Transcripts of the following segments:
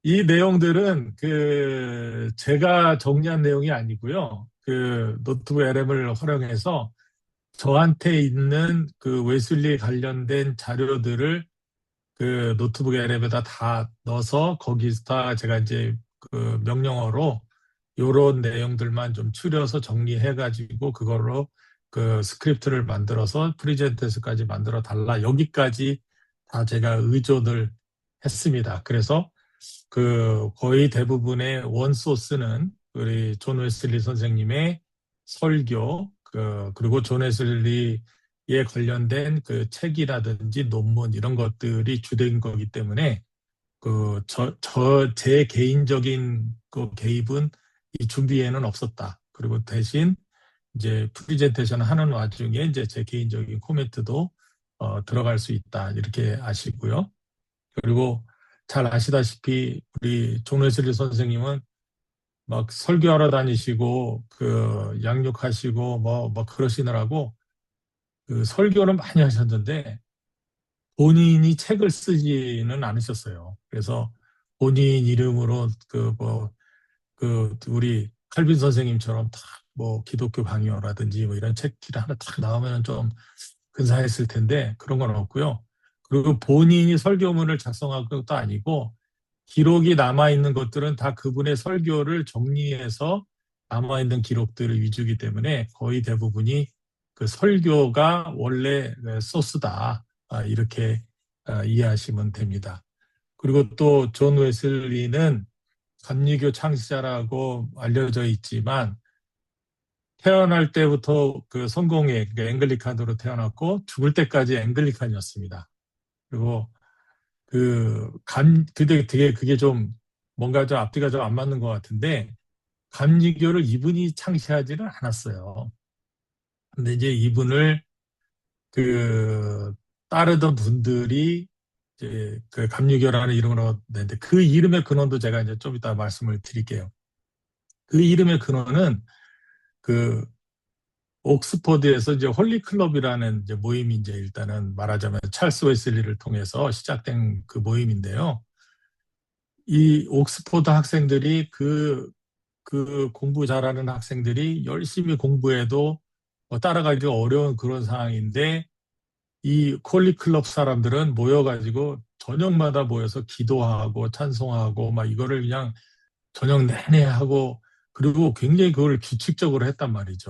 이 내용들은 제가 정리한 내용이 아니고요. 그 노트북 LM을 활용해서 저한테 있는 그 웨슬리 관련된 자료들을 그 노트북 LM에다 다 넣어서 거기서 제가 이제 그 명령어로 요런 내용들만 좀 추려서 정리해가지고 그걸로 그 스크립트를 만들어서 프리젠테이션까지 만들어 달라. 여기까지 다 제가 의존을 했습니다. 그래서 그 거의 대부분의 원소스는 우리 존 웨슬리 선생님의 설교, 그리고 존 웨슬리에 관련된 그 책이라든지 논문 이런 것들이 주된 거기 때문에 제 개인적인 그 개입은 이 준비에는 없었다. 그리고 대신 이제 프리젠테이션 하는 와중에 이제 제 개인적인 코멘트도 들어갈 수 있다. 이렇게 아시고요. 그리고 잘 아시다시피 우리 존 웨슬리 선생님은 막 설교하러 다니시고 그 양육하시고 뭐 그러시느라고 그 설교를 많이 하셨는데 본인이 책을 쓰지는 않으셨어요. 그래서 본인 이름으로 우리 칼빈 선생님처럼 딱 뭐 기독교 강요라든지 뭐 이런 책들 하나 딱 나오면 좀 근사했을 텐데 그런 건 없고요. 그리고 본인이 설교문을 작성한 것도 아니고 기록이 남아있는 것들은 다 그분의 설교를 정리해서 남아있는 기록들을 위주이기 때문에 거의 대부분이 그 설교가 원래 소스다. 이렇게 이해하시면 됩니다. 그리고 또 존 웨슬리는 감리교 창시자라고 알려져 있지만 태어날 때부터 그 성공회, 그 앵글리칸으로 태어났고 죽을 때까지 앵글리칸이었습니다. 그리고 근데 되게 그게 좀 뭔가 좀 앞뒤가 좀 안 맞는 것 같은데 감리교를 이분이 창시하지는 않았어요. 근데 이제 이분을 그 따르던 분들이 이제 그 감리교라는 이름으로 냈는데 그 이름의 근원도 제가 이제 좀 이따 말씀을 드릴게요. 그 이름의 근원은 그 옥스퍼드에서 이제 홀리 클럽이라는 이제 모임이 이제 일단은 말하자면 찰스 웨슬리를 통해서 시작된 그 모임인데요. 이 옥스퍼드 학생들이 그 공부 잘하는 학생들이 열심히 공부해도 따라가기 어려운 그런 상황인데 이 홀리 클럽 사람들은 모여가지고 저녁마다 모여서 기도하고 찬송하고 막 이거를 그냥 저녁 내내 하고 그리고 굉장히 그걸 규칙적으로 했단 말이죠.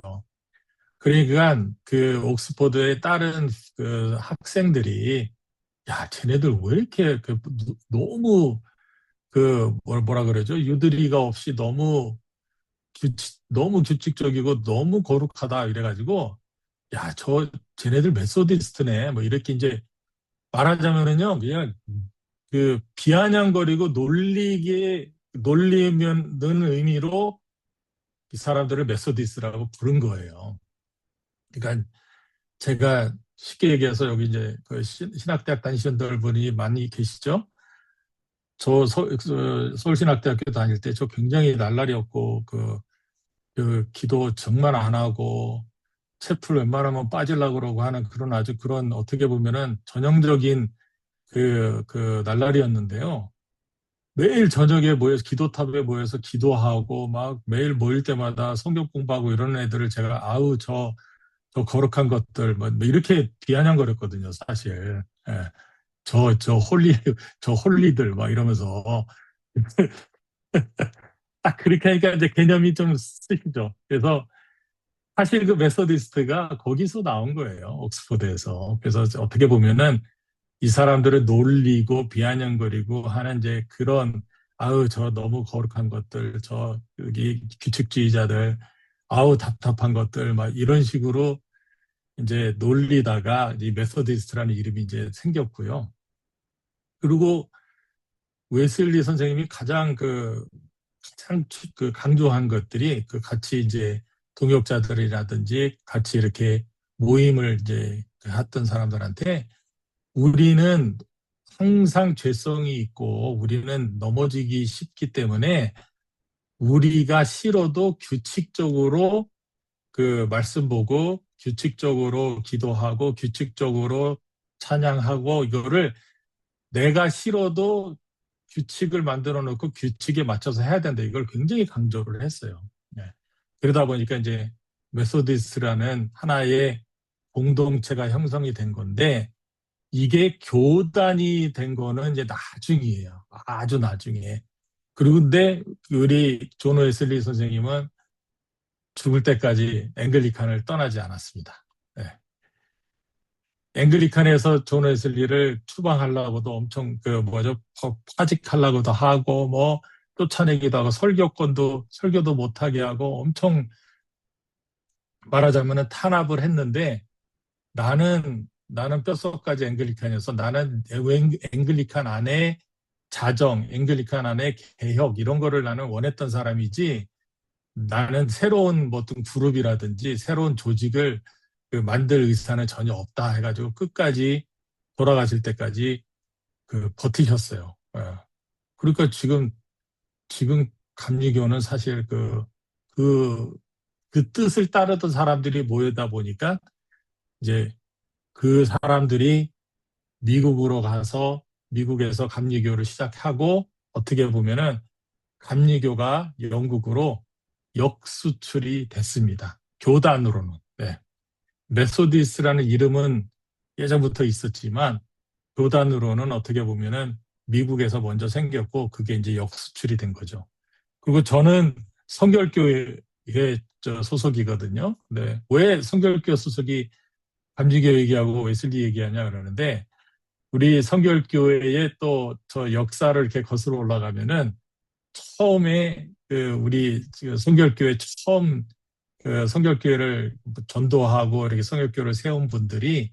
그러니까 그 옥스퍼드의 다른 그 학생들이 야, 쟤네들 왜 이렇게 너무 뭐라 그러죠? 유두리가 없이 너무 규칙적이고 너무 거룩하다 이래가지고 야, 쟤네들 메소디스트네. 뭐 이렇게 이제 말하자면은요, 그냥 비아냥거리고 놀리면는 의미로 이 사람들을 메소디스트라고 부른 거예요. 그러니까 제가 쉽게 얘기해서 여기 이제 그 신학대학 다니셨던 분이 많이 계시죠? 서울신학대학교 다닐 때 저 굉장히 날라리였고, 기도 정말 안 하고, 채플 웬만하면 빠지려고 그러고 하는 그런 아주 그런 어떻게 보면은 전형적인 날라리였는데요. 매일 저녁에 모여서 기도탑에 모여서 기도하고 막 매일 모일 때마다 성경 공부하고 이런 애들을 제가 아우 저 거룩한 것들 뭐 이렇게 비아냥거렸거든요, 사실. 예. 저 저 홀리들 막 이러면서 딱 그렇게 하니까 이제 개념이 좀 쓰이죠. 그래서 사실 그 메소디스트가 거기서 나온 거예요, 옥스퍼드에서. 그래서 어떻게 보면은 이 사람들을 놀리고 비아냥거리고 하는 이제 그런 아우 저 너무 거룩한 것들 저 여기 규칙주의자들 아우 답답한 것들 막 이런 식으로 이제 놀리다가 이 메소디스트라는 이름이 이제 생겼고요. 그리고 웨슬리 선생님이 가장 강조한 것들이 그 같이 이제 동역자들이라든지 같이 이렇게 모임을 이제 했던 사람들한테 우리는 항상 죄성이 있고 우리는 넘어지기 쉽기 때문에 우리가 싫어도 규칙적으로 그 말씀 보고 규칙적으로 기도하고 규칙적으로 찬양하고 이거를 내가 싫어도 규칙을 만들어 놓고 규칙에 맞춰서 해야 된다. 이걸 굉장히 강조를 했어요. 네. 그러다 보니까 이제 메소디스트라는 하나의 공동체가 형성이 된 건데 이게 교단이 된 거는 이제 나중이에요. 아주 나중에. 그런데 우리 존 웨슬리 선생님은 죽을 때까지 앵글리칸을 떠나지 않았습니다. 네. 앵글리칸에서 존 웨슬리를 추방하려고도 엄청 그 뭐죠 파직하려고도 하고 뭐 쫓아내기도 하고 설교도 못하게 하고 엄청 말하자면은 탄압을 했는데 나는 뼛속까지 앵글리칸이어서 나는 앵글리칸 안에 자정, 앵글리칸 안에 개혁 이런 거를 나는 원했던 사람이지 나는 새로운 뭐 어떤 그룹이라든지 새로운 조직을 그 만들 의사는 전혀 없다 해가지고 끝까지 돌아가실 때까지 그 버티셨어요. 그러니까 지금 감리교는 사실 그, 그 뜻을 따르던 사람들이 모이다 보니까 이제 그 사람들이 미국으로 가서 미국에서 감리교를 시작하고 어떻게 보면은 감리교가 영국으로 역수출이 됐습니다. 교단으로는. 네. 메소디스라는 이름은 예전부터 있었지만 교단으로는 어떻게 보면은 미국에서 먼저 생겼고 그게 이제 역수출이 된 거죠. 그리고 저는 성결교회 소속이거든요. 네. 왜 성결교 소속이 감리교 얘기하고 웨슬리 얘기하냐 그러는데 우리 성결교회의 또 저 역사를 이렇게 거슬러 올라가면은 처음에 그 우리 성결교회 처음 그 성결교회를 전도하고 이렇게 성결교회를 세운 분들이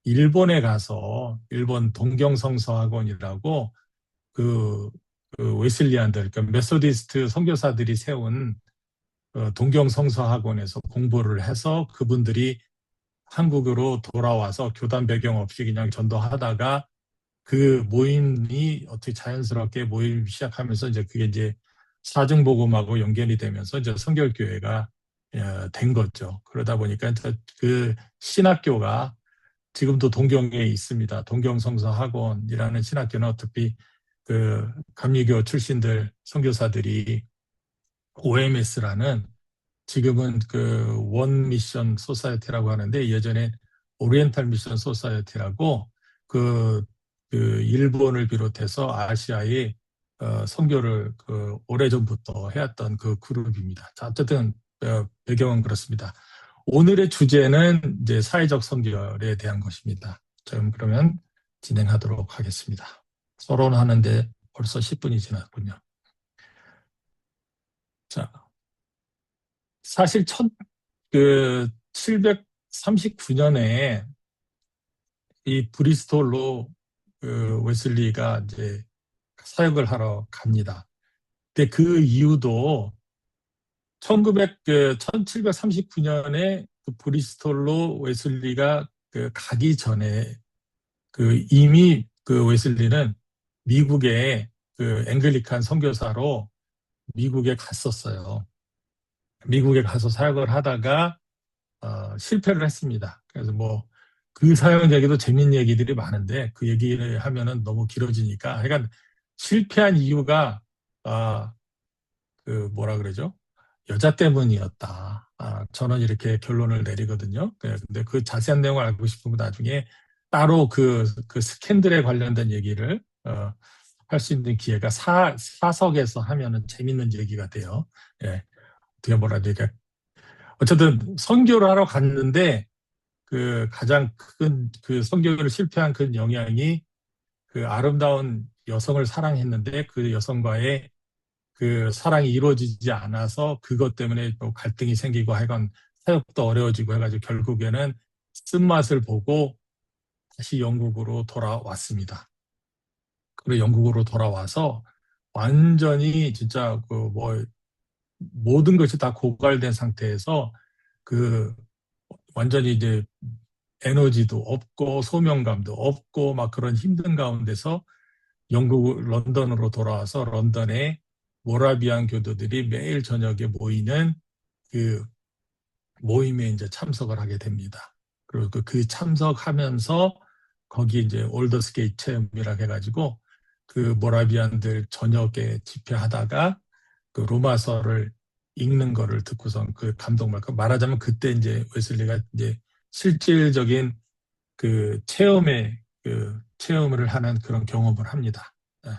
일본에 가서 일본 동경성서학원이라고 그, 그 웨슬리안들, 그러니까 메소디스트 선교사들이 세운 동경성서학원에서 공부를 해서 그분들이 한국으로 돌아와서 교단 배경 없이 그냥 전도하다가 그 모임이 어떻게 자연스럽게 모임 시작하면서 이제 그게 이제 사중복음하고 연결이 되면서 이제 성결교회가 된 거죠. 그러다 보니까 그 신학교가 지금도 동경에 있습니다. 동경성서학원이라는 신학교는 어차피 그 감리교 출신들 선교사들이 OMS라는 지금은 그 원 미션 소사이어티라고 하는데 예전에 오리엔탈 미션 소사이어티라고 그, 그 일본을 비롯해서 아시아의 선교를 그 오래전부터 해왔던 그 그룹입니다. 자, 어쨌든 배경은 그렇습니다. 오늘의 주제는 이제 사회적 선결에 대한 것입니다. 좀 그러면 진행하도록 하겠습니다. 서론하는데 벌써 10분이 지났군요. 자, 사실 그 739년에 이 브리스톨로 그 웨슬리가 이제 사역을 하러 갑니다. 근데 그 이유도 1739년에 그 브리스톨로 웨슬리가 그 가기 전에 그 이미 그 웨슬리는 미국의 그 앵글리칸 선교사로 미국에 갔었어요. 미국에 가서 사역을 하다가 실패를 했습니다. 그래서 뭐 그 사역 얘기도 재밌는 얘기들이 많은데 그 얘기를 하면은 너무 길어지니까 하여간 실패한 이유가 그 뭐라 그러죠? 여자 때문이었다. 저는 이렇게 결론을 내리거든요. 근데 그 자세한 내용을 알고 싶으면 나중에 따로 그 스캔들에 관련된 얘기를 할 수 있는 기회가 사석에서 하면은 재밌는 얘기가 돼요. 예, 어떻게 뭐라 되까 어쨌든 선교를 하러 갔는데 그 가장 큰 그 선교를 실패한 그 영향이 그 아름다운 여성을 사랑했는데 그 여성과의 그 사랑이 이루어지지 않아서 그것 때문에 또 갈등이 생기고 하여간 사역도 어려워지고 해가지고 결국에는 쓴맛을 보고 다시 영국으로 돌아왔습니다. 그리고 영국으로 돌아와서 완전히 진짜 그 뭐 모든 것이 다 고갈된 상태에서 그 완전히 이제 에너지도 없고 소명감도 없고 막 그런 힘든 가운데서 영국 런던으로 돌아와서 런던에 모라비안 교도들이 매일 저녁에 모이는 그 모임에 이제 참석을 하게 됩니다. 그리고 그 참석하면서 거기 이제 올더스게이트 체험이라고 해가지고 그 모라비안들 저녁에 집회하다가 그 로마서를 읽는 거를 듣고선 그 감동받고, 말하자면 그때 이제 웨슬리가 이제 실질적인 그 체험을 하는 그런 경험을 합니다. 예.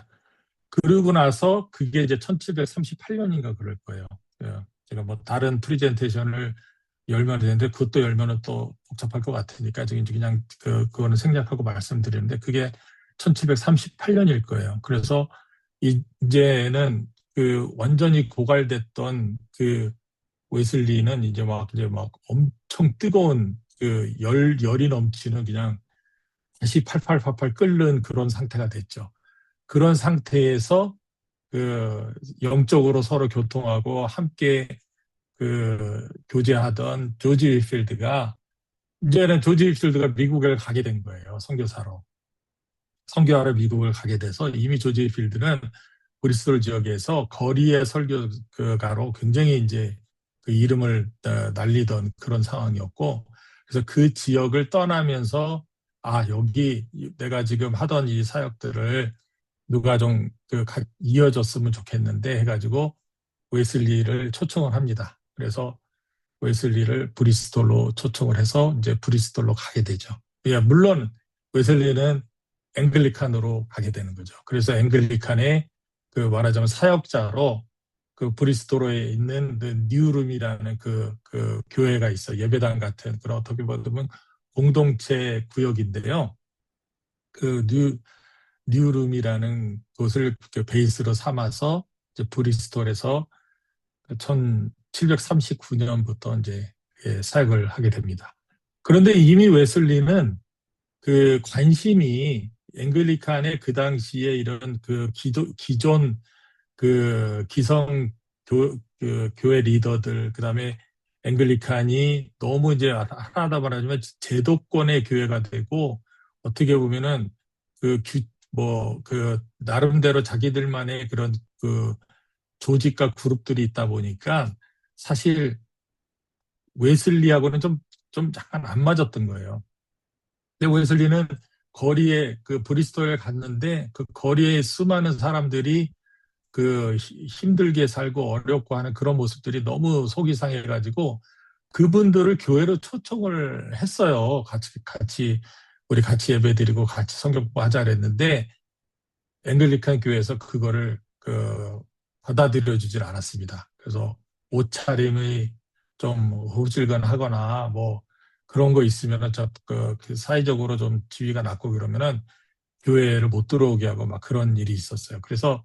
그러고 나서 그게 이제 1738년인가 그럴 거예요. 예. 제가 뭐 다른 프리젠테이션을 열면 되는데 그것도 열면은 또 복잡할 것 같으니까 지금 그냥 그거는 생략하고 말씀드리는데, 그게 1738년일 거예요. 그래서 이제는 그 완전히 고갈됐던 그 웨슬리는 이제 막 엄청 뜨거운 그 열이 넘치는, 그냥 다시 팔팔팔팔 끓는 그런 상태가 됐죠. 그런 상태에서 그 영적으로 서로 교통하고 함께 그 교제하던 조지 휘필드가, 이제는 조지 휘필드가 미국을 가게 된 거예요. 선교사로. 선교하러 미국을 가게 돼서, 이미 조지 휘필드는 브리스톨 지역에서 거리의 설교가로 굉장히 이제 그 이름을 날리던 그런 상황이었고, 그래서 그 지역을 떠나면서, 아, 여기 내가 지금 하던 이 사역들을 누가 좀 이어졌으면 좋겠는데 해가지고 웨슬리를 초청을 합니다. 그래서 웨슬리를 브리스톨로 초청을 해서 이제 브리스톨로 가게 되죠. 예, 물론 웨슬리는 앵글리칸으로 가게 되는 거죠. 그래서 앵글리칸의 그 말하자면 사역자로 그 브리스톨에 있는 그 뉴룸이라는 그 교회가 있어, 예배당 같은 그런 어떻게 보면 공동체 구역인데요. 그 뉴룸이라는 곳을 그 베이스로 삼아서 이제 브리스톨에서 1739년부터 이제 사역을 하게 됩니다. 그런데 이미 웨슬리는 그 관심이 앵글리칸의 그 당시에 이런 그 기존 그 기성 교회 리더들, 그다음에 앵글리칸이 너무 이제 하나하다 말하자면 제도권의 교회가 되고, 어떻게 보면은 그 나름대로 자기들만의 그런 그 조직과 그룹들이 있다 보니까 사실 웨슬리하고는 좀 약간 안 맞았던 거예요. 근데 웨슬리는 거리에 그 브리스톨에 갔는데 그 거리에 수많은 사람들이 그 힘들게 살고 어렵고 하는 그런 모습들이 너무 속이 상해가지고 그분들을 교회로 초청을 했어요. 우리 같이 예배드리고 같이 성경 공부하자 그랬는데 앵글리칸 교회에서 그거를 받아들여 주질 않았습니다. 그래서 옷차림이 좀 후질근하거나 뭐 그런 거 있으면은 그 사회적으로 좀 지위가 낮고 그러면은 교회를 못 들어오게 하고 막 그런 일이 있었어요. 그래서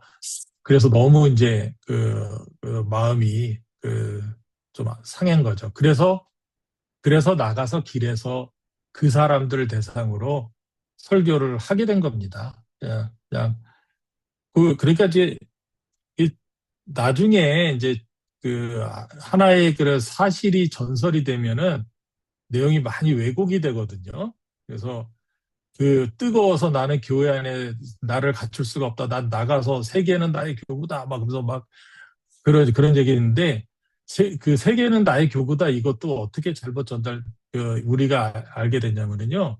너무 이제 그 마음이 좀 상한 거죠. 그래서 나가서 길에서 그 사람들을 대상으로 설교를 하게 된 겁니다. 그냥 그러니까 이제 나중에 이제 그 하나의 그 사실이 전설이 되면은 내용이 많이 왜곡이 되거든요. 그래서 그 뜨거워서 나는 교회 안에 나를 갖출 수가 없다. 난 나가서 세계는 나의 교구다. 막 그러면서 막 그런 얘기 있는데, 그 세계는 나의 교구다. 이것도 어떻게 잘못 우리가 알게 됐냐면요.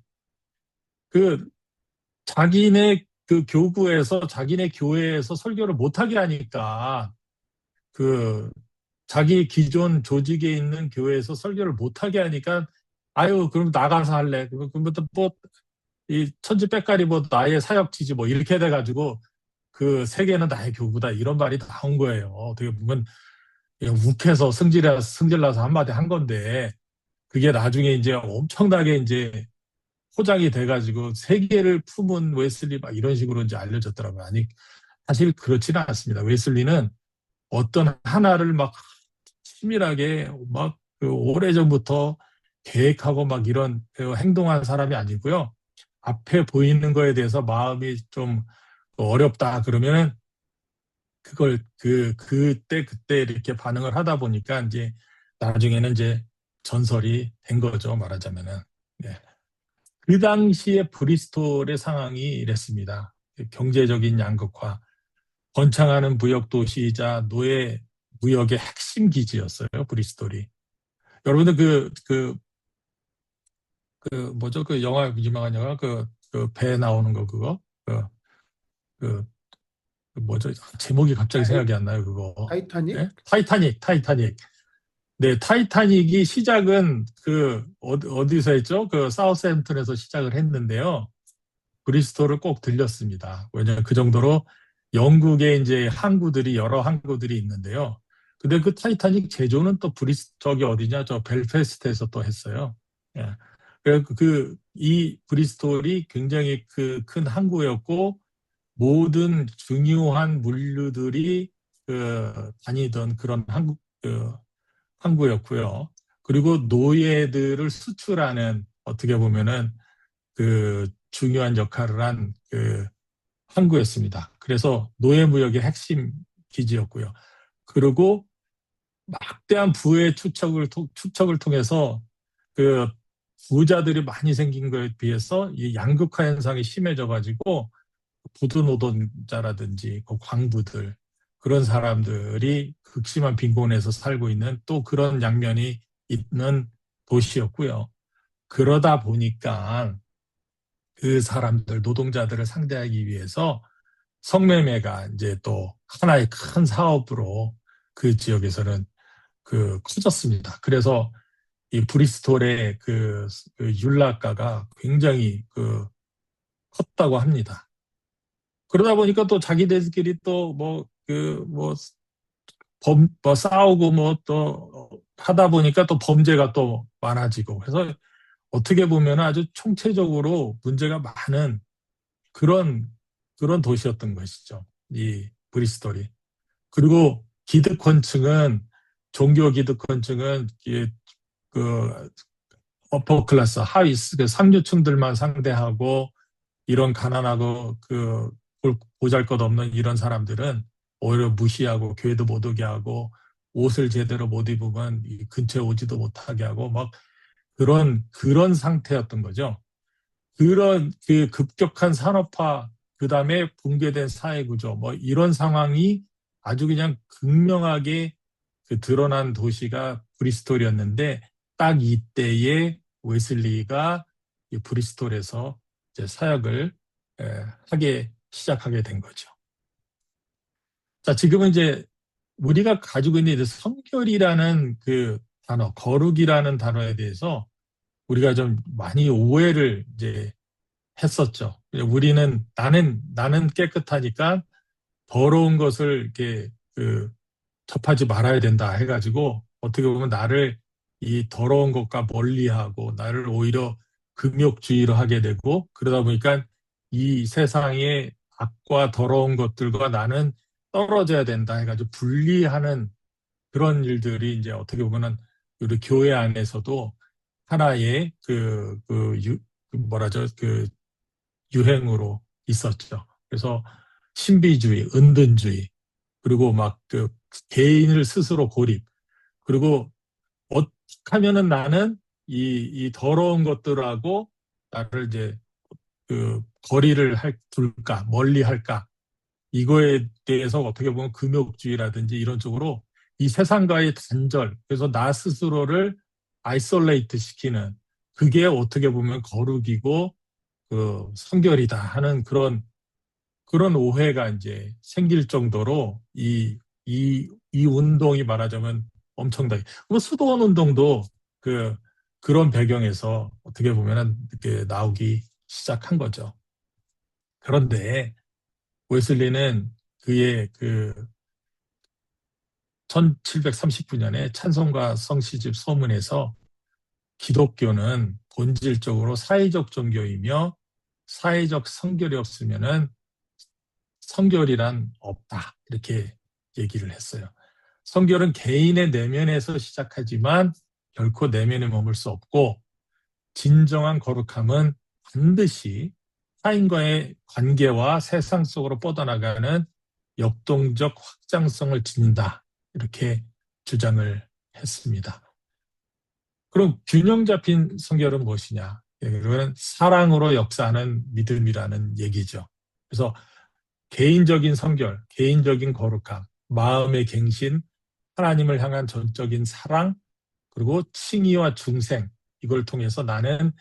그 자기네 그 교구에서 자기네 교회에서 설교를 못하게 하니까 그 자기 기존 조직에 있는 교회에서 설교를 못하게 하니까, 아유 그럼 나가서 할래. 그러면부터 뭐 이 천지백가리 뭐 나의 사역지지 뭐 이렇게 돼가지고 그 세계는 나의 교구다 이런 말이 나온 거예요. 어떻게 보면 그냥 욱해서 승질나서 한마디 한 건데, 그게 나중에 이제 엄청나게 이제 포장이 돼가지고 세계를 품은 웨슬리 막 이런 식으로 이제 알려졌더라고요. 아니 사실 그렇지는 않습니다. 웨슬리는 어떤 하나를 막 치밀하게 막그 오래전부터 계획하고 막 이런 행동한 사람이 아니고요. 앞에 보이는 거에 대해서 마음이 좀 어렵다 그러면은 그걸 그때 이렇게 반응을 하다 보니까 이제 나중에는 이제 전설이 된 거죠, 말하자면은. 네. 그 당시에 브리스톨의 상황이 이랬습니다. 경제적인 양극화, 번창하는 무역 도시이자 노예 무역의 핵심 기지였어요, 브리스톨이. 여러분들 뭐죠? 그 영화, 유명한 영화, 배 나오는 거, 그거? 그 뭐죠? 제목이 갑자기 타이, 생각이 안 나요, 그거. 타이타닉? 예? 타이타닉. 네, 타이타닉이 시작은 어디서 했죠? 그 사우스햄튼에서 시작을 했는데요. 브리스톨을 꼭 들렸습니다. 왜냐하면 그 정도로 영국에 이제 항구들이 여러 항구들이 있는데요. 근데 그 타이타닉 제조는 또 저기 어디냐? 저 벨패스트에서 또 했어요. 예. 이 브리스톨이 굉장히 큰 항구였고 모든 중요한 물류들이 다니던 그런 항구였고요. 그리고 노예들을 수출하는 어떻게 보면은 중요한 역할을 한 항구였습니다. 그래서 노예무역의 핵심 기지였고요. 그리고 막대한 부의 추척을 통해서 그 부자들이 많이 생긴 것에 비해서 이 양극화 현상이 심해져 가지고 부두 노동자라든지 그 광부들 그런 사람들이 극심한 빈곤에서 살고 있는 또 그런 양면이 있는 도시였고요. 그러다 보니까 그 사람들 노동자들을 상대하기 위해서 성매매가 이제 또 하나의 큰 사업으로 그 지역에서는 커졌습니다. 그래서 이 브리스톨의 윤락가가 굉장히 컸다고 합니다. 그러다 보니까 또 자기들끼리 또 싸우고 뭐 또 하다 보니까 또 범죄가 또 많아지고 그래서 어떻게 보면 아주 총체적으로 문제가 많은 그런 도시였던 것이죠. 이 브리스톨이. 그리고 종교 기득권층은 그 어퍼 클래스 하위 상류층들만 상대하고 이런 가난하고 보잘것없는 이런 사람들은 오히려 무시하고 교회도 못 오게 하고 옷을 제대로 못 입으면 이 근처에 오지도 못하게 하고 막 그런 상태였던 거죠. 그런 급격한 산업화 그다음에 붕괴된 사회 구조 뭐 이런 상황이 아주 그냥 극명하게 드러난 도시가 브리스톨이었는데 딱 이때에 웨슬리가 이 브리스톨에서 이제 사역을 하게 시작하게 된 거죠. 자, 지금은 이제 우리가 가지고 있는 이제 성결이라는 단어, 거룩이라는 단어에 대해서 우리가 좀 많이 오해를 이제 했었죠. 우리는 나는 깨끗하니까 더러운 것을 이렇게 접하지 말아야 된다 해가지고 어떻게 보면 나를 이 더러운 것과 멀리하고 나를 오히려 금욕주의로 하게 되고 그러다 보니까 이 세상의 악과 더러운 것들과 나는 떨어져야 된다 해가지고 분리하는 그런 일들이 이제 어떻게 보면은 우리 교회 안에서도 하나의 뭐라죠 유행으로 있었죠. 그래서 신비주의, 은둔주의 그리고 막 개인을 스스로 고립 그리고 어떻게 하면은 나는 이 더러운 것들하고 나를 이제 거리를 둘까 멀리 할까 이거에 대해서 어떻게 보면 금욕주의라든지 이런 쪽으로 이 세상과의 단절 그래서 나 스스로를 아이솔레이트 시키는 그게 어떻게 보면 거룩이고 성결이다 하는 그런 오해가 이제 생길 정도로 이 운동이 말하자면 엄청나게. 뭐 수도원 운동도 그런 배경에서 어떻게 보면은 이렇게 나오기 시작한 거죠. 그런데 웨슬리는 그의 1739년에 찬송가 성시집 소문에서 기독교는 본질적으로 사회적 종교이며 사회적 성결이 없으면은 성결이란 없다. 이렇게 얘기를 했어요. 성결은 개인의 내면에서 시작하지만 결코 내면에 머물 수 없고 진정한 거룩함은 반드시 타인과의 관계와 세상 속으로 뻗어나가는 역동적 확장성을 지닌다. 이렇게 주장을 했습니다. 그럼 균형 잡힌 성결은 무엇이냐? 그건 사랑으로 역사하는 믿음이라는 얘기죠. 그래서 개인적인 성결, 개인적인 거룩함, 마음의 갱신, 하나님을 향한 전적인 사랑, 그리고 칭의와 중생, 이걸 통해서 나는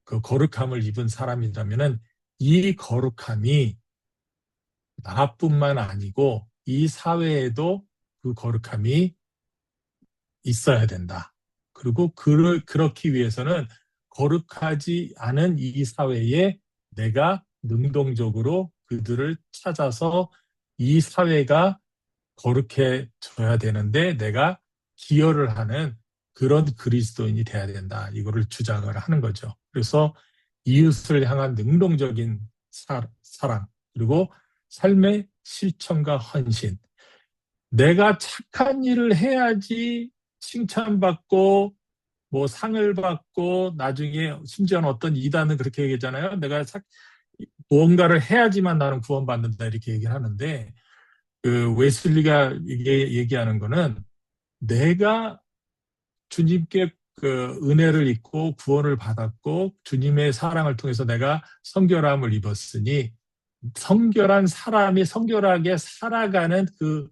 그 거룩함을 입은 사람이라면은 이 거룩함이 나뿐만 아니고 이 사회에도 그 거룩함이 있어야 된다. 그리고 그렇기 위해서는 거룩하지 않은 이 사회에 내가 능동적으로 그들을 찾아서 이 사회가 거룩해져야 되는데 내가 기여를 하는 그런 그리스도인이 돼야 된다. 이거를 주장을 하는 거죠. 그래서 이웃을 향한 능동적인 사랑, 그리고 삶의 실천과 헌신. 내가 착한 일을 해야지 칭찬받고 뭐 상을 받고 나중에 심지어는 어떤 이단은 그렇게 얘기하잖아요. 무언가를 해야지만 나는 구원받는다 이렇게 얘기를 하는데 그 웨슬리가 이게 얘기하는 거는 내가 주님께 그 은혜를 입고 구원을 받았고 주님의 사랑을 통해서 내가 성결함을 입었으니 성결한 사람이 성결하게 살아가는 그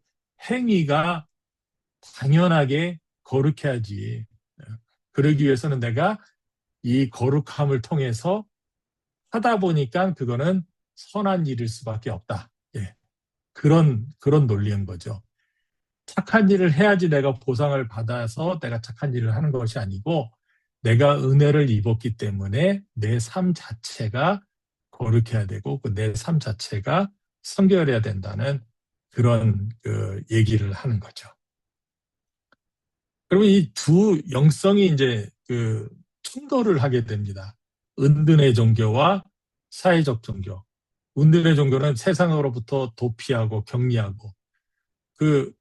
행위가 당연하게 거룩해야지. 그러기 위해서는 내가 이 거룩함을 통해서 하다 보니까 그거는 선한 일일 수밖에 없다. 예. 그런 논리인 거죠. 착한 일을 해야지 내가 보상을 받아서 내가 착한 일을 하는 것이 아니고 내가 은혜를 입었기 때문에 내 삶 자체가 거룩해야 되고 그 내 삶 자체가 성결해야 된다는 그런 그 얘기를 하는 거죠. 그러면 이 두 영성이 이제 그 충돌을 하게 됩니다. 은둔의 종교와 사회적 종교. 은둔의 종교는 세상으로부터 도피하고 격리하고 그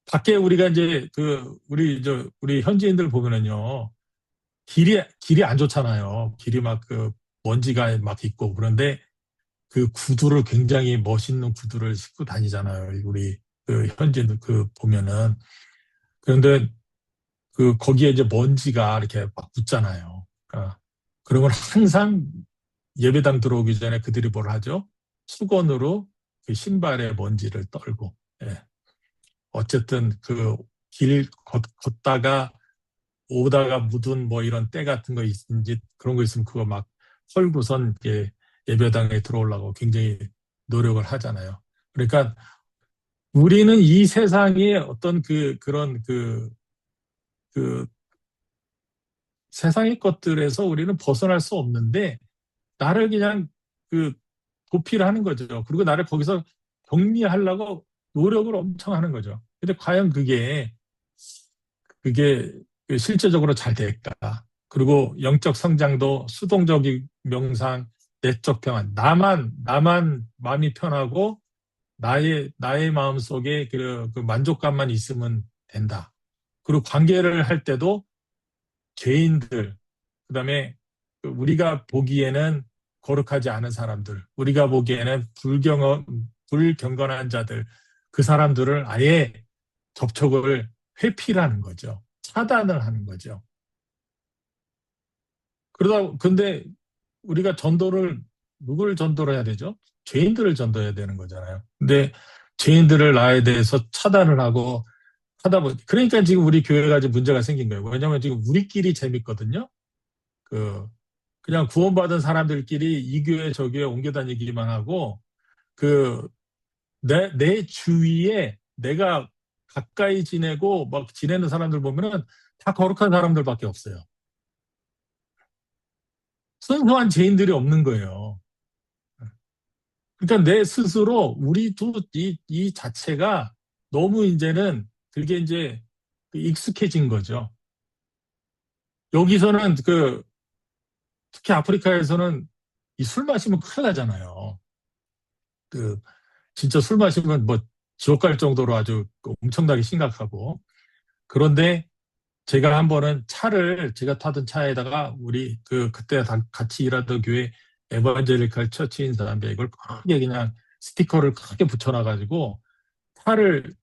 밖에 우리가 이제 그 우리 현지인들 보면은요 길이 안 좋잖아요. 길이 막 그 먼지가 막 있고 그런데 그 구두를 굉장히 멋있는 구두를 신고 다니잖아요. 우리 그 현지인들 그 보면은 그런데 그 거기에 이제 먼지가 이렇게 막 붙잖아요. 그러니까 그러면 항상 예배당 들어오기 전에 그들이 뭘 하죠? 수건으로 그 신발에 먼지를 떨고 예. 어쨌든 그 길 걷다가 오다가 묻은 뭐 이런 때 같은 거 있는지 그런 거 있으면 그거 막 헐고선 이렇게 예배당에 들어오려고 굉장히 노력을 하잖아요. 그러니까 우리는 이 세상의 어떤 그런 그 세상의 것들에서 우리는 벗어날 수 없는데 나를 그냥 그 도피를 하는 거죠. 그리고 나를 거기서 격리하려고 노력을 엄청 하는 거죠. 근데 과연 그게 실제적으로 잘 될까? 그리고 영적 성장도 수동적인 명상, 내적 평안, 나만 마음이 편하고 나의 마음 속에 그 만족감만 있으면 된다. 그리고 관계를 할 때도 죄인들, 그다음에 우리가 보기에는 거룩하지 않은 사람들, 우리가 보기에는 불경건한 자들, 그 사람들을 아예 접촉을 회피하는 거죠. 차단을 하는 거죠. 근데 우리가 누구를 전도를 해야 되죠? 죄인들을 전도해야 되는 거잖아요. 근데 죄인들을 나에 대해서 차단을 하고 하다 보니, 그러니까 지금 우리 교회가 지금 문제가 생긴 거예요. 왜냐면 지금 우리끼리 재밌거든요. 그, 그냥 구원받은 사람들끼리 이 교회 저 교회 옮겨 다니기만 하고, 그, 내 주위에 내가 가까이 지내고 막 지내는 사람들 보면은 다 거룩한 사람들밖에 없어요. 순수한 죄인들이 없는 거예요. 그러니까 내 스스로 우리도 이 자체가 너무 이제는 그게 이제 익숙해진 거죠. 여기서는 특히 아프리카에서는 이 술 마시면 큰일 나잖아요. 그 진짜 술 마시면 뭐 지옥 갈 정도로 아주 엄청나게 심각하고. 그런데 제가 한 번은 제가 타던 차에다가 우리 그때 같이 일하던 교회 에반젤리칼 처치인 사람들 이걸 크게 그냥 스티커를 크게 붙여놔가지고 차를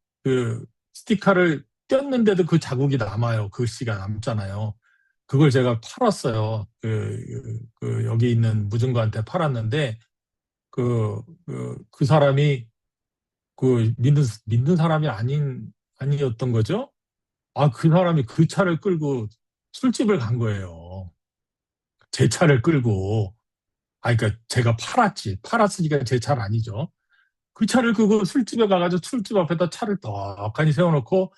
스티커를 뗐는데도 그 자국이 남아요. 글씨가 남잖아요. 그걸 제가 팔았어요. 여기 있는 무증거한테 팔았는데 그 사람이 믿는 사람이 아니었던 거죠. 그 사람이 그 차를 끌고 술집을 간 거예요. 제 차를 끌고. 그러니까 제가 팔았으니까 제 차는 아니죠. 그 차를 끄고 술집에 가가지고 술집 앞에다 차를 떡하니 세워놓고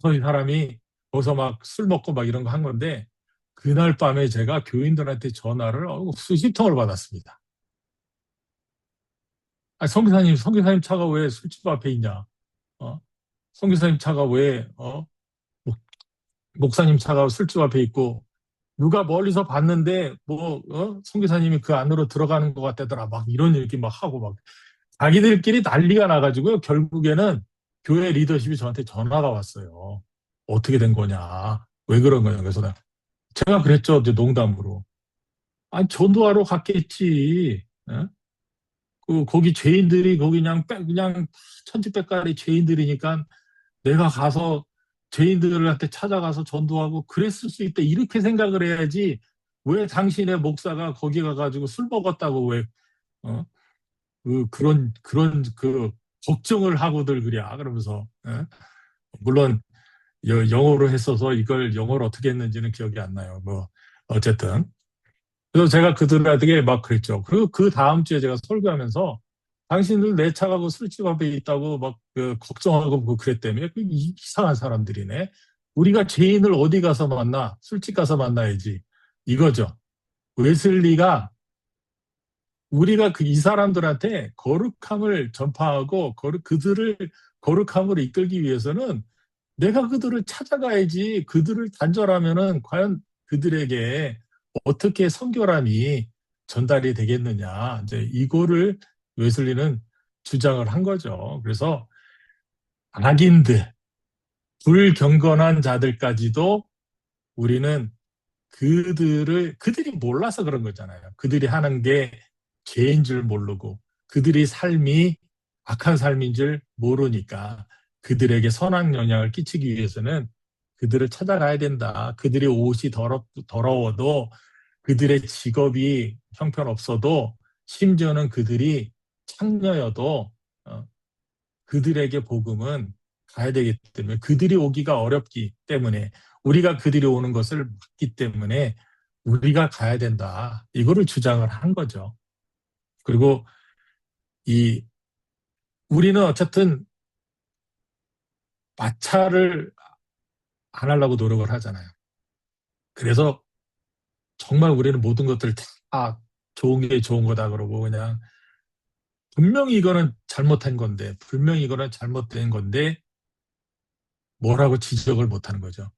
다섯 사람이 거기서 막 술 먹고 막 이런 거 한 건데 그날 밤에 제가 교인들한테 전화를 수십 통을 받았습니다. 아, 성교사님 차가 왜 술집 앞에 있냐? 어? 성교사님 차가 왜, 목- 목사님 차가 술집 앞에 있고, 누가 멀리서 봤는데, 성교사님이 그 안으로 들어가는 것 같다더라. 막 이런 얘기 막 하고 막, 자기들끼리 난리가 나가지고요. 결국에는 교회 리더십이 저한테 전화가 왔어요. 어떻게 된 거냐? 왜 그런 거냐? 그래서 제가 그랬죠. 이제 농담으로. 아니, 전도하러 갔겠지. 어? 거기 죄인들이 거기 그냥 천지백갈이 죄인들이니까 내가 가서 죄인들한테 찾아가서 전도하고 그랬을 수 있다. 이렇게 생각을 해야지. 왜 당신의 목사가 거기 가가지고 술 먹었다고 왜, 어? 그런 걱정을 하고들 그래. 그러면서, 물론 영어로 했어서 이걸 영어로 어떻게 했는지는 기억이 안 나요. 뭐, 어쨌든. 그래서 제가 그들에게 막 그랬죠. 그리고 그 다음 주에 제가 설교하면서 당신들 내 차가 그 술집 앞에 있다고 막 걱정하고 그랬다며. 이상한 사람들이네. 우리가 죄인을 어디 가서 만나? 술집 가서 만나야지. 이거죠. 웨슬리가 우리가 이 사람들한테 거룩함을 전파하고 그들을 거룩함으로 이끌기 위해서는 내가 그들을 찾아가야지. 그들을 단절하면은 과연 그들에게 어떻게 선교람이 전달이 되겠느냐. 이제 이거를 웨슬리는 주장을 한 거죠. 그래서 악인들, 불경건한 자들까지도 우리는 그들이 몰라서 그런 거잖아요. 그들이 하는 게 죄인 줄 모르고 그들이 삶이 악한 삶인 줄 모르니까 그들에게 선한 영향을 끼치기 위해서는 그들을 찾아가야 된다. 그들의 옷이 더러워도 그들의 직업이 형편없어도 심지어는 그들이 창녀여도 그들에게 복음은 가야 되기 때문에 그들이 오기가 어렵기 때문에 우리가 그들이 오는 것을 막기 때문에 우리가 가야 된다. 이거를 주장을 한 거죠. 그리고 이 우리는 어쨌든 마찰을 안 하려고 노력을 하잖아요. 그래서 정말 우리는 모든 것들 다 좋은 게 좋은 거다 그러고 그냥 분명히 이거는 잘못한 건데 분명히 이거는 잘못된 건데 뭐라고 지적을 못 하는 거죠.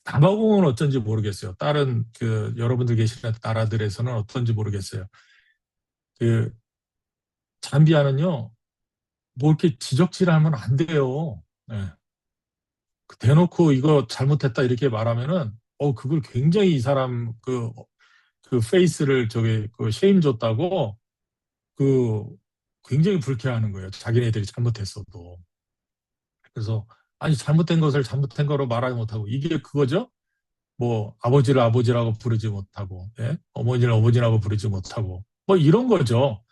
남아공은 어쩐지 모르겠어요. 다른 여러분들 계시는 나라들에서는 어떤지 모르겠어요. 그 잠비아는요, 뭐 이렇게 지적질하면 안 돼요. 네. 대놓고 이거 잘못했다 이렇게 말하면은 그걸 굉장히 이 사람 그 페이스를 그 쉐임 줬다고 그 굉장히 불쾌하는 거예요. 자기네들이 잘못했어도. 그래서 아니 잘못된 것을 잘못된 거로 말하지 못하고 이게 그거죠? 뭐 아버지를 아버지라고 부르지 못하고 어머니를 어머니라고 부르지 못하고 뭐 이런 거죠.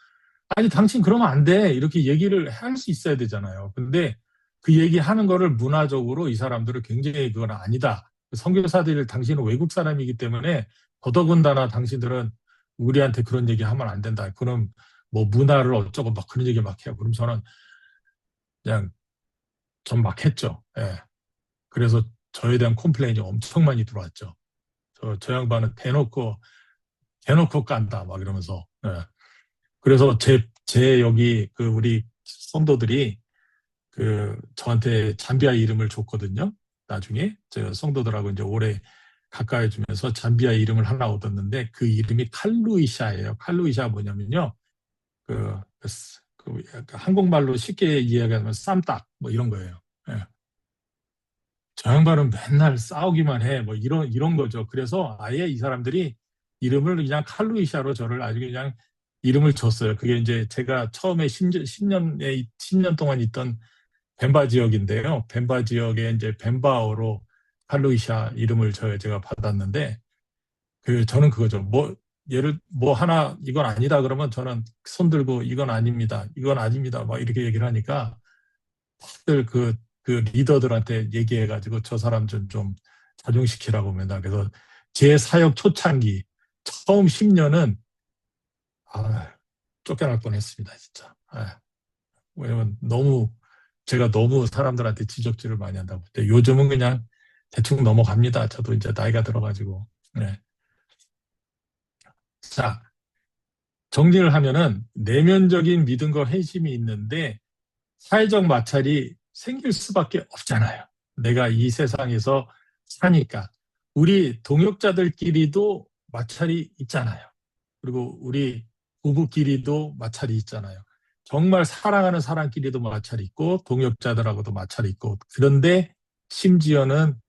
아니 당신 그러면 안 돼. 이렇게 얘기를 할 수 있어야 되잖아요. 근데 그 얘기하는 거를 문화적으로 이 사람들은 굉장히 그건 아니다. 선교사들 당신은 외국 사람이기 때문에 더더군다나 당신들은 우리한테 그런 얘기 하면 안 된다. 그럼 뭐 문화를 어쩌고 막 그런 얘기 막 해요. 그럼 저는 그냥 좀 막 했죠. 예. 그래서 저에 대한 컴플레인이 엄청 많이 들어왔죠. 저 양반은 대놓고 깐다. 막 이러면서. 예. 그래서 제 여기 우리 성도들이 저한테 잠비아 이름을 줬거든요. 나중에 저 성도들하고 이제 오래 가까이 주면서 잠비아 이름을 하나 얻었는데 그 이름이 칼루이샤예요. 칼루이샤 뭐냐면요. 그, 한국말로 쉽게 이야기하면 쌈딱 뭐 이런 거예요. 예. 저 양반은 맨날 싸우기만 해. 뭐 이런 거죠. 그래서 아예 이 사람들이 이름을 그냥 칼루이샤로 저를 아주 그냥 이름을 줬어요. 그게 이제 제가 처음에 10년 동안 있던 벤바 지역인데요. 벤바 지역에 이제 벤바어로 칼루이샤 이름을 제가 받았는데 저는 그거죠. 뭐 뭐 하나 이건 아니다 그러면 저는 손 들고 이건 아닙니다. 이건 아닙니다. 막 이렇게 얘기를 하니까 다들 그 리더들한테 얘기해가지고 저 사람 좀 자중시키라고 맨날 그래서 제 사역 초창기 처음 10년은 쫓겨날 뻔했습니다. 진짜. 왜냐면 제가 너무 사람들한테 지적질을 많이 한다고. 근데 요즘은 그냥 대충 넘어갑니다. 저도 이제 나이가 들어가지고. 네. 자, 정리를 하면은 내면적인 믿음과 회심이 있는데 사회적 마찰이 생길 수밖에 없잖아요. 내가 이 세상에서 사니까. 우리 동역자들끼리도 마찰이 있잖아요. 그리고 우리 부부끼리도 마찰이 있잖아요. 정말 사랑하는 사람끼리도 마찰이 있고 동역자들하고도 마찰이 있고 그런데 심지어는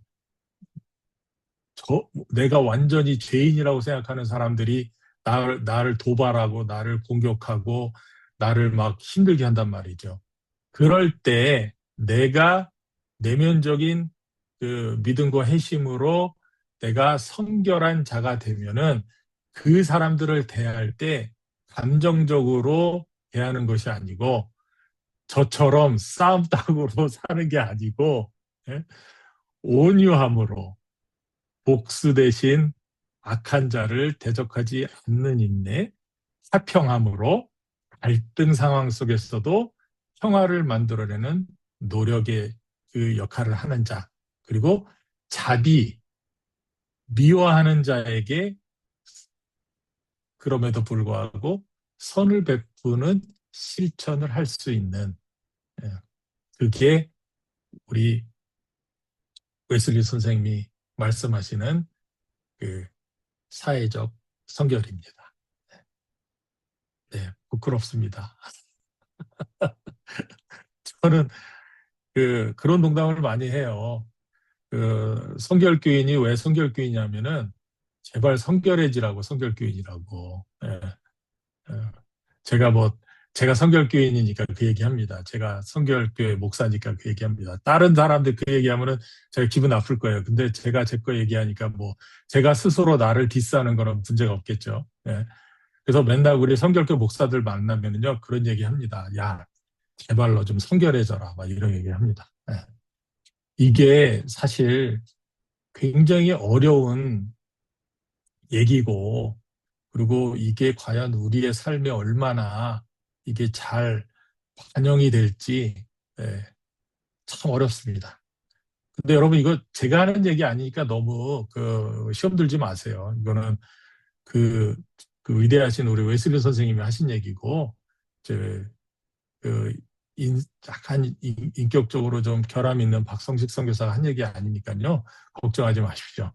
내가 완전히 죄인이라고 생각하는 사람들이 나를 도발하고 나를 공격하고 나를 막 힘들게 한단 말이죠. 그럴 때 내가 내면적인 그 믿음과 회심으로 내가 성결한 자가 되면은 그 사람들을 대할 때 감정적으로 대하는 것이 아니고 저처럼 싸움닭으로 사는 게 아니고 예? 온유함으로 복수 대신 악한 자를 대적하지 않는 인내, 화평함으로 갈등 상황 속에서도 평화를 만들어내는 노력의 그 역할을 하는 자, 그리고 자비, 미워하는 자에게 그럼에도 불구하고 선을 베푸는 실천을 할 수 있는 예, 그게 우리 웨슬리 선생님이 말씀하시는 그 사회적 성결입니다. 네, 부끄럽습니다. 저는 그런 농담을 많이 해요. 성결교인이 왜 성결교인이냐면은 제발 성결해지라고 성결교인이라고. 예, 예. 제가 뭐 제가 성결교인이니까 그 얘기합니다. 제가 성결교회 목사니까 그 얘기합니다. 다른 사람들 그 얘기하면은 제가 기분 나쁠 거예요. 근데 제가 제 거 얘기하니까 뭐 제가 스스로 나를 디스하는 거는 문제가 없겠죠. 예. 그래서 맨날 우리 성결교 목사들 만나면은요 그런 얘기합니다. 야, 제발로 좀 성결해져라. 막 이런 얘기합니다. 예. 이게 사실 굉장히 어려운 얘기고, 그리고 이게 과연 우리의 삶에 얼마나 이게 잘 반영이 될지, 예, 참 어렵습니다. 근데 여러분, 이거 제가 하는 얘기 아니니까 너무 시험 들지 마세요. 이거는 그, 그 위대하신 우리 웨슬리 선생님이 하신 얘기고, 이제 그 약간 인격적으로 좀 결함 있는 박성식 선교사가 한 얘기 아니니까요. 걱정하지 마십시오.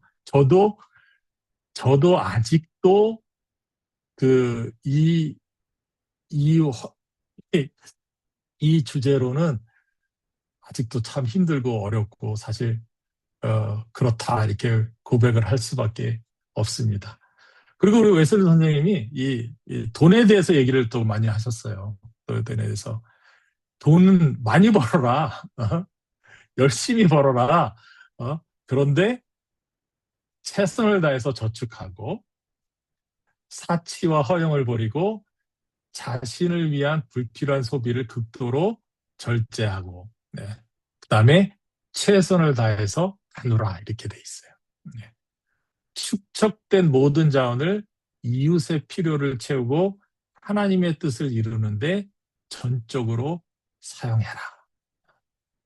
저도 아직도 그, 이, 이 주제로는 아직도 참 힘들고 어렵고 사실, 그렇다 이렇게 고백을 할 수밖에 없습니다. 그리고 우리 웨슬리 선생님이 이 돈에 대해서 얘기를 또 많이 하셨어요. 돈에 대해서. 돈은 많이 벌어라. 열심히 벌어라. 그런데 최선을 다해서 저축하고 사치와 허영을 버리고 자신을 위한 불필요한 소비를 극도로 절제하고, 네. 그다음에 최선을 다해서 나누라 이렇게 돼 있어요. 네. 축적된 모든 자원을 이웃의 필요를 채우고 하나님의 뜻을 이루는데 전적으로 사용해라.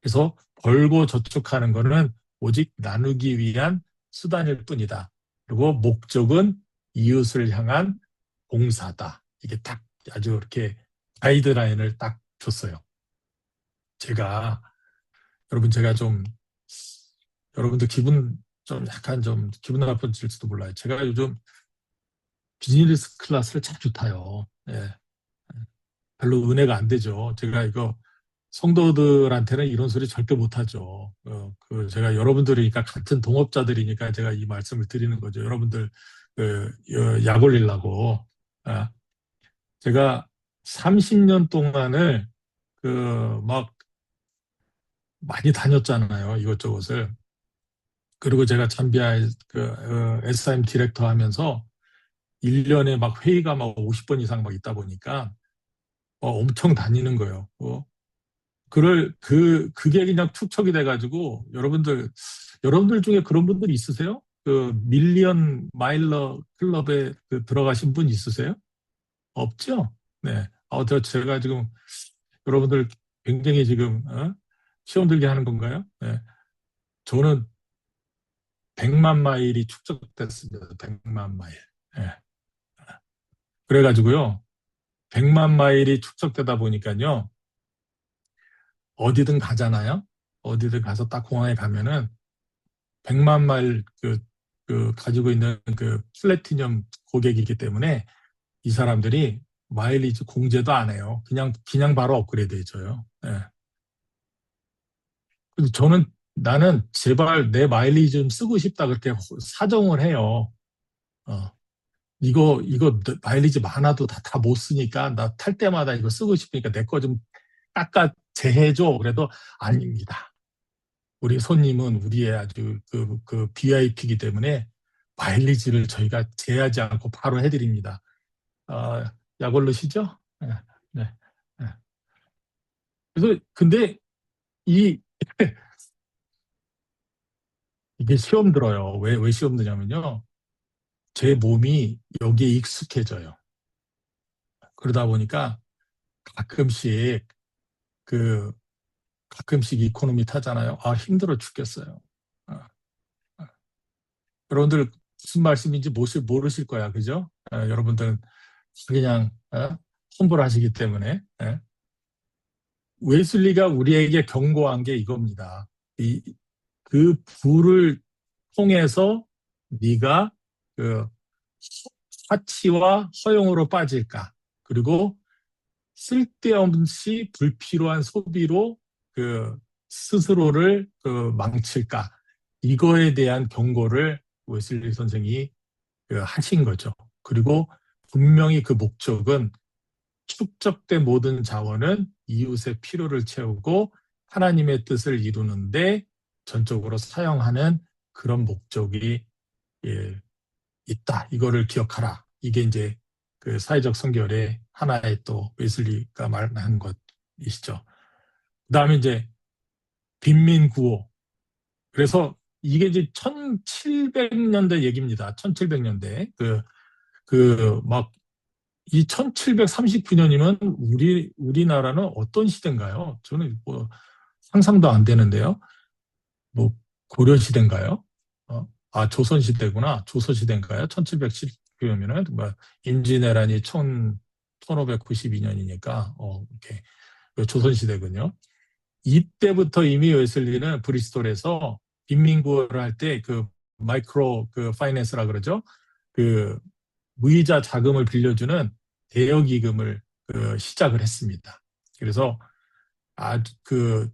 그래서 벌고 저축하는 것은 오직 나누기 위한 수단일 뿐이다. 그리고 목적은 이웃을 향한 봉사다. 이게 딱 아주 이렇게 가이드라인을 딱 줬어요. 제가 좀 여러분들 기분 좀 약간 좀 기분 나빠질지도 몰라요. 제가 요즘 비즈니스 클래스를 자주 타요. 예, 별로 은혜가 안 되죠. 제가 이거 성도들한테는 이런 소리 절대 못하죠. 제가 여러분들이니까 같은 동업자들이니까 제가 이 말씀을 드리는 거죠. 여러분들 약 올리려고. 아, 제가 30년 동안을 막 많이 다녔잖아요. 이것저것을. 그리고 제가 잠비아 SIM 디렉터 하면서 1년에 막 회의가 막 50번 이상 막 있다 보니까 엄청 다니는 거예요. 그게 그냥 축적이 돼가지고, 여러분들 중에 그런 분들 있으세요? 밀리언 마일러 클럽에 들어가신 분 있으세요? 없죠? 네. 제가 지금 여러분들 굉장히 지금 시험 들게 하는 건가요? 네. 저는 100만 마일이 축적됐습니다. 100만 마일. 예. 그래가지고요. 100만 마일이 축적되다 보니까요. 어디든 가잖아요. 어디든 가서 딱 공항에 가면은 100만 마일 가지고 있는 그 플래티넘 고객이기 때문에 이 사람들이 마일리지 공제도 안 해요. 그냥 바로 업그레이드 해줘요. 예. 그래서 나는 제발 내 마일리지 좀 쓰고 싶다 그렇게 사정을 해요. 어. 이거 마일리지 많아도 다 못 쓰니까 나 탈 때마다 이거 쓰고 싶으니까 내 거 좀 깎아 제해줘. 그래도 아닙니다. 우리 손님은 우리의 아주 그 VIP이기 때문에 마일리지를 저희가 제하지 않고 바로 해드립니다. 약 올르시죠? 네. 네. 네. 그래서 근데 이 이게 시험 들어요. 왜 시험 드냐면요. 제 몸이 여기에 익숙해져요. 그러다 보니까 가끔씩 그 가끔씩 이코노미 타잖아요. 힘들어 죽겠어요. 아, 아. 여러분들 무슨 말씀인지 모르실 거야. 그죠? 여러분들은 그냥 홍보를 하시기 때문에. 웨슬리가 우리에게 경고한 게 이겁니다. 그 불을 통해서 네가 그 사치와 허용으로 빠질까? 그리고 쓸데없이 불필요한 소비로 그 스스로를 망칠까? 이거에 대한 경고를 웨슬리 선생이 하신 거죠. 그리고 분명히 그 목적은 축적된 모든 자원은 이웃의 필요를 채우고 하나님의 뜻을 이루는데 전적으로 사용하는 그런 목적이 예, 있다. 이거를 기억하라. 이게 이제 그 사회적 선결의 하나의 또 웨슬리가 말한 것이시죠. 그다음에 이제 빈민구호. 그래서 이게 이제 1700년대 얘기입니다. 1700년대. 막 이 1739년이면 우리나라는 어떤 시대인가요? 저는 뭐 상상도 안 되는데요. 뭐 고려 시대인가요? 조선 시대구나. 조선 시대인가요? 1719년이면 뭐 임진왜란이 1592년이니까 이렇게 조선 시대군요. 이때부터 이미 웨슬리는 브리스톨에서 빈민구를 할 때 그 마이크로 파이낸스라 그러죠. 그 무이자 자금을 빌려주는 대여기금을 시작을 했습니다. 그래서 아주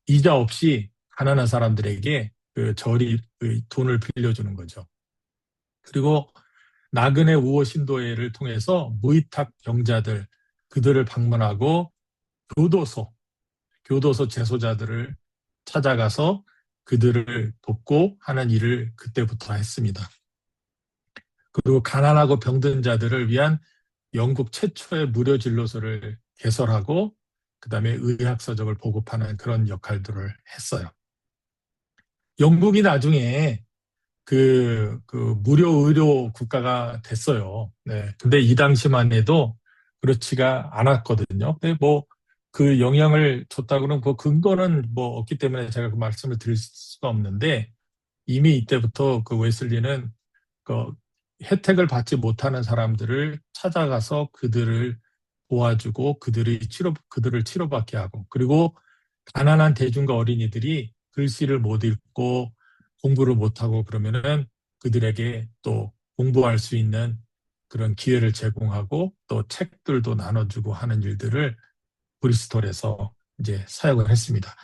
이자 없이 가난한 사람들에게 저리 돈을 빌려주는 거죠. 그리고 나그네 우호 신도회를 통해서 무위탁 병자들 그들을 방문하고 교도소 재소자들을 찾아가서 그들을 돕고 하는 일을 그때부터 했습니다. 그리고 가난하고 병든 자들을 위한 영국 최초의 무료 진료소를 개설하고 그다음에 의학서적을 보급하는 그런 역할들을 했어요. 영국이 나중에 무료 의료 국가가 됐어요. 네. 근데 이 당시만 해도 그렇지가 않았거든요. 근데 뭐 그 영향을 줬다고는 그 근거는 뭐 없기 때문에 제가 그 말씀을 드릴 수가 없는데 이미 이때부터 그 웨슬리는 그 혜택을 받지 못하는 사람들을 찾아가서 그들을 도와주고 그들을 치료받게 하고 그리고 가난한 대중과 어린이들이 글씨를 못 읽고 공부를 못하고 그러면은 그들에게 또 공부할 수 있는 그런 기회를 제공하고 또 책들도 나눠주고 하는 일들을 브리스톨에서 이제 사역을 했습니다.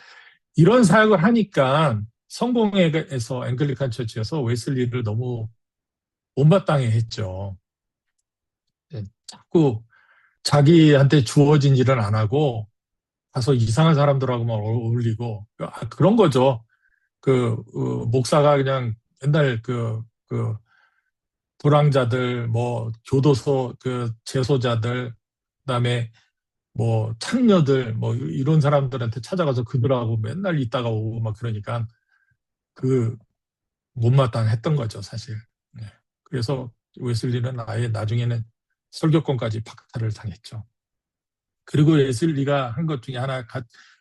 이런 사역을 하니까 성공회에서 앵글리칸 처치에서 웨슬리를 너무 못마땅해 했죠. 자꾸 자기한테 주어진 일은 안 하고 가서 이상한 사람들하고만 어울리고 그런 거죠. 목사가 그냥 맨날 불황자들 뭐 교도소 재소자들 그다음에 뭐 창녀들 뭐 이런 사람들한테 찾아가서 그들하고 맨날 있다가 오고 막 그러니까 그 못마땅했던 거죠 사실. 네. 그래서 웨슬리는 아예 나중에는 설교권까지 박탈을 당했죠. 그리고 웨슬리가 한 것 중에 하나,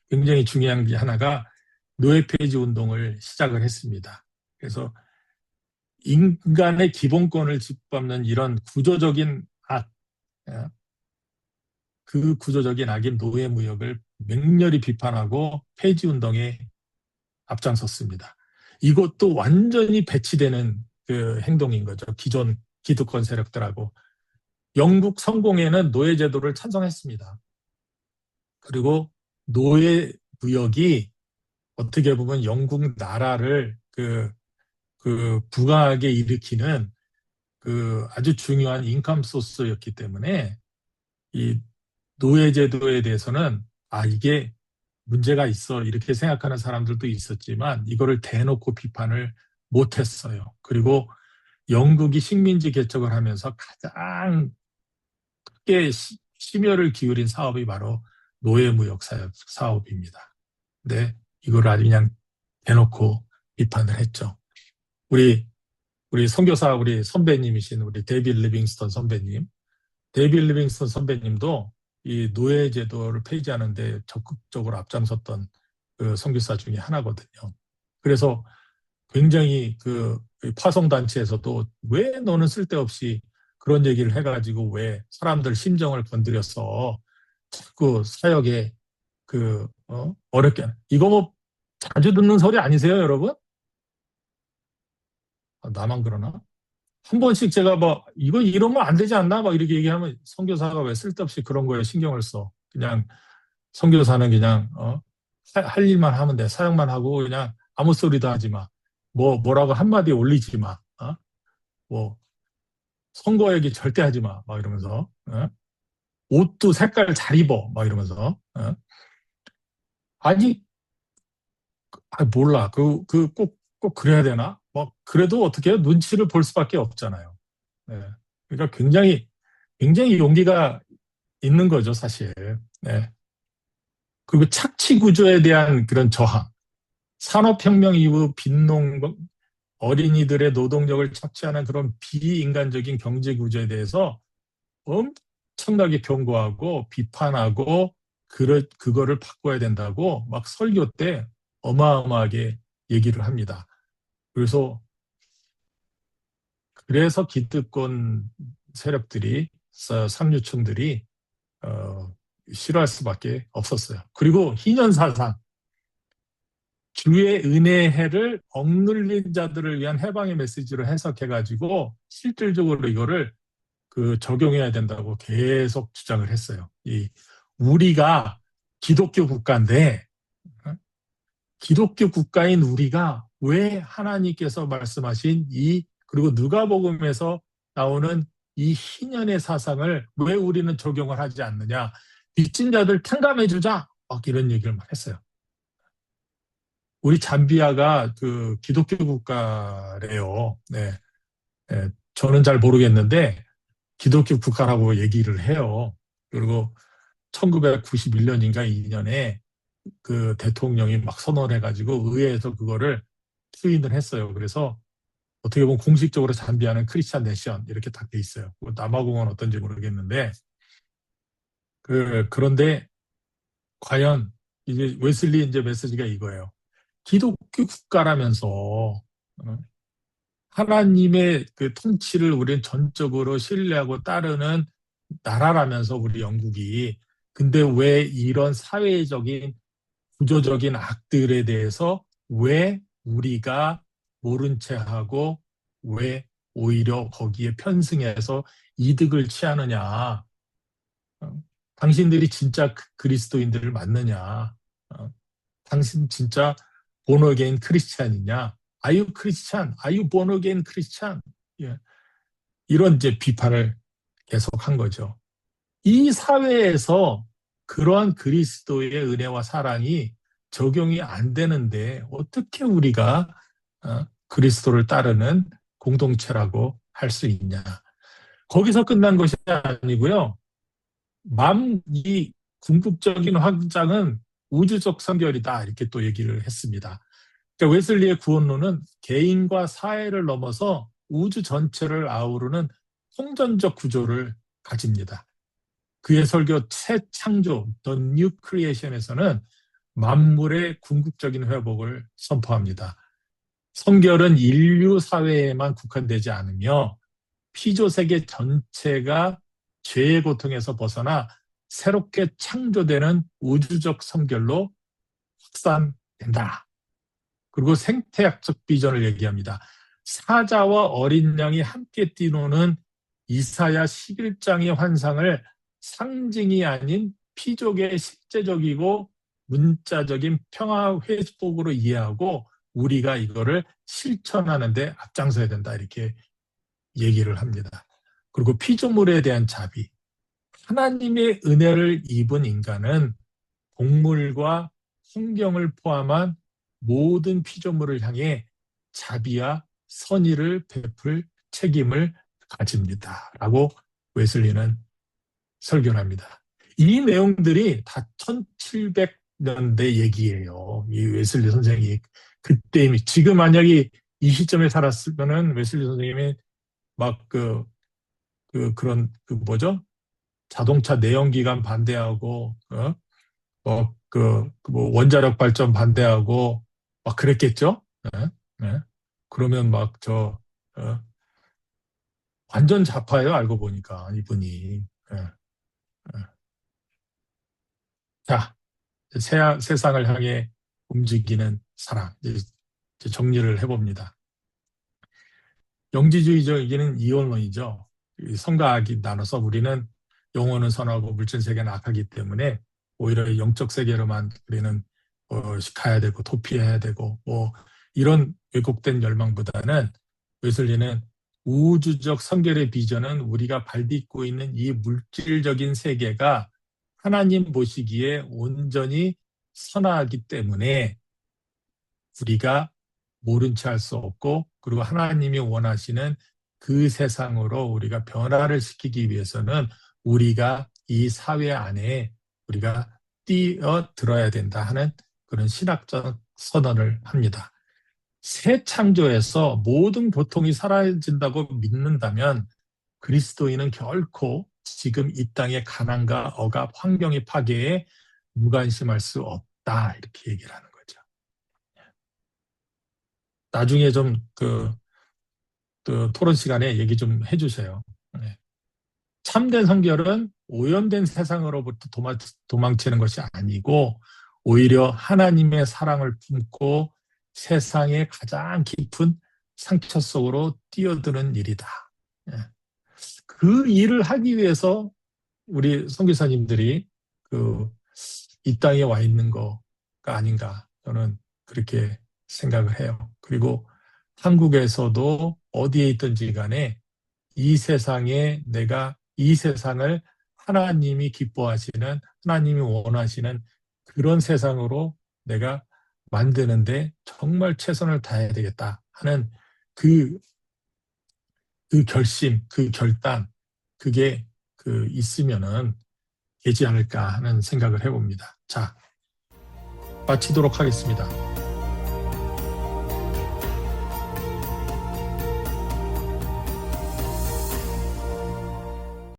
굉장히 중요한 게 하나가 노예 폐지 운동을 시작을 했습니다. 그래서 인간의 기본권을 짓밟는 이런 구조적인 악, 어, 그 구조적인 악인 노예무역을 맹렬히 비판하고 폐지 운동에 앞장섰습니다. 이것도 완전히 배치되는 그 행동인 거죠. 기존 기득권 세력들하고. 영국 성공회는 노예 제도를 찬성했습니다. 그리고 노예 무역이 어떻게 보면 영국 나라를 부강하게 일으키는 그 아주 중요한 인컴 소스였기 때문에 이 노예 제도에 대해서는 이게 문제가 있어 이렇게 생각하는 사람들도 있었지만 이거를 대놓고 비판을 못했어요. 그리고 영국이 식민지 개척을 하면서 가장 크게 심혈을 기울인 사업이 바로 노예무역 사업입니다. 근데 이걸 아주 그냥 대놓고 비판을 했죠. 우리 선교사 우리 선배님이신 우리 데이빗 리빙스턴 선배님, 데이빗 리빙스턴 선배님도 이 노예 제도를 폐지하는데 적극적으로 앞장섰던 그 선교사 중에 하나거든요. 그래서 굉장히 그 파송단체에서도 왜 너는 쓸데없이 그런 얘기를 해가지고 왜 사람들 심정을 건드려서 자꾸 사역에 어렵게 이거 뭐 자주 듣는 소리 아니세요, 여러분? 나만 그러나? 한 번씩 제가 뭐 이거 이러면 안 되지 않나? 막 이렇게 얘기하면 선교사가 왜 쓸데없이 그런 거에 신경을 써? 그냥 선교사는 그냥 할 일만 하면 돼. 사역만 하고 그냥 아무 소리도 하지 마. 뭐라고 한마디 올리지 마. 뭐 선거 얘기 절대 하지 마. 막 이러면서 옷도 색깔 잘 입어. 막 이러면서 아니 몰라. 꼭 그래야 되나? 뭐 그래도 어떻게 해요? 눈치를 볼 수밖에 없잖아요. 네. 그러니까 굉장히 용기가 있는 거죠, 사실. 네. 그리고 착취 구조에 대한 그런 저항. 산업혁명 이후 빈농, 어린이들의 노동력을 착취하는 그런 비인간적인 경제 구조에 대해서 엄청나게 경고하고 비판하고 그거를 바꿔야 된다고 막 설교 때 어마어마하게 얘기를 합니다. 그래서 기득권 세력들이, 상류층들이 싫어할 수밖에 없었어요. 그리고 희년사상, 주의 은혜해를 억눌린 자들을 위한 해방의 메시지로 해석해가지고 실질적으로 이거를 적용해야 된다고 계속 주장을 했어요. 우리가 기독교 국가인데, 기독교 국가인 우리가 왜 하나님께서 말씀하신 그리고 누가복음에서 나오는 이 희년의 사상을 왜 우리는 적용을 하지 않느냐. 빚진 자들 탕감해주자. 막 이런 얘기를 막 했어요. 우리 잠비아가 기독교 국가래요. 네. 네. 저는 잘 모르겠는데 기독교 국가라고 얘기를 해요. 그리고 1991년인가 2년에 그 대통령이 막 선언해가지고 의회에서 그거를 추인을 했어요. 그래서 어떻게 보면 공식적으로 잠비아는 크리스찬 내션 이렇게 딱 돼 있어요. 남아공은 어떤지 모르겠는데 그런데 과연 이제 웨슬리 이제 메시지가 이거예요. 기독교 국가라면서 하나님의 그 통치를 우리는 전적으로 신뢰하고 따르는 나라라면서 우리 영국이 근데 왜 이런 사회적인 구조적인 악들에 대해서 왜 우리가 모른 채 하고 왜 오히려 거기에 편승해서 이득을 취하느냐. 당신들이 진짜 그리스도인들을 맞느냐. 당신 진짜 본어게인 크리스찬이냐. Are you Christian? Are you born again Christian? 예. 이런 이제 비판을 계속한 거죠. 이 사회에서 그러한 그리스도의 은혜와 사랑이 적용이 안 되는데 어떻게 우리가 그리스도를 따르는 공동체라고 할 수 있냐. 거기서 끝난 것이 아니고요. 이 궁극적인 확장은 우주적 선결이다 이렇게 또 얘기를 했습니다. 그러니까 웨슬리의 구원론은 개인과 사회를 넘어서 우주 전체를 아우르는 통전적 구조를 가집니다. 그의 설교 새 창조, The New Creation에서는 만물의 궁극적인 회복을 선포합니다. 성결은 인류 사회에만 국한되지 않으며 피조 세계 전체가 죄의 고통에서 벗어나 새롭게 창조되는 우주적 성결로 확산된다. 그리고 생태학적 비전을 얘기합니다. 사자와 어린 양이 함께 뛰노는 이사야 11장의 환상을 상징이 아닌 피족의 실제적이고 문자적인 평화 회복으로 이해하고 우리가 이거를 실천하는 데 앞장서야 된다, 이렇게 얘기를 합니다. 그리고 피조물에 대한 자비. 하나님의 은혜를 입은 인간은 동물과 환경을 포함한 모든 피조물을 향해 자비와 선의를 베풀 책임을 가집니다. 라고 웨슬리는 설교를 합니다. 이 내용들이 다 1700년대 얘기예요. 이 웨슬리 선생이 그때 이미, 지금 만약에 이 시점에 살았으면은 웨슬리 선생님이 막 그런 뭐죠? 자동차 내연기관 반대하고 뭐 원자력 발전 반대하고 막 그랬겠죠? 네? 네. 그러면 막 완전 좌파예요, 알고 보니까 이분이. 네. 네. 자, 세상을 향해 움직이는 사랑. 이제 정리를 해봅니다. 영지주의적인 이원론이죠. 선과 악이 나눠서 우리는 영혼은 선하고 물질 세계는 악하기 때문에 오히려 영적 세계로만 우리는 가야 되고 도피해야 되고 뭐 이런 왜곡된 열망보다는 웨슬리는 우주적 성결의 비전은 우리가 발딛고 있는 이 물질적인 세계가 하나님 보시기에 온전히 선하기 때문에 우리가 모른 채 할 수 없고, 그리고 하나님이 원하시는 그 세상으로 우리가 변화를 시키기 위해서는 우리가 이 사회 안에 우리가 뛰어들어야 된다 하는 그런 신학적 선언을 합니다. 새 창조에서 모든 고통이 사라진다고 믿는다면 그리스도인은 결코 지금 이 땅의 가난과 억압, 환경의 파괴에 무관심할 수 없다, 이렇게 얘기를 하는 거죠. 나중에 좀 토론 시간에 얘기 좀 해주세요. 네. 참된 성결은 오염된 세상으로부터 도망치는 것이 아니고 오히려 하나님의 사랑을 품고 세상의 가장 깊은 상처 속으로 뛰어드는 일이다. 네. 그 일을 하기 위해서 우리 선교사님들이 이 땅에 와 있는 거가 아닌가, 저는 그렇게 생각을 해요. 그리고 한국에서도 어디에 있든지 간에 이 세상에 내가 이 세상을 하나님이 기뻐하시는, 하나님이 원하시는 그런 세상으로 내가 만드는데 정말 최선을 다해야 되겠다 하는 그 결심, 그 결단, 그게 있으면은 되지 않을까 하는 생각을 해봅니다. 자, 마치도록 하겠습니다.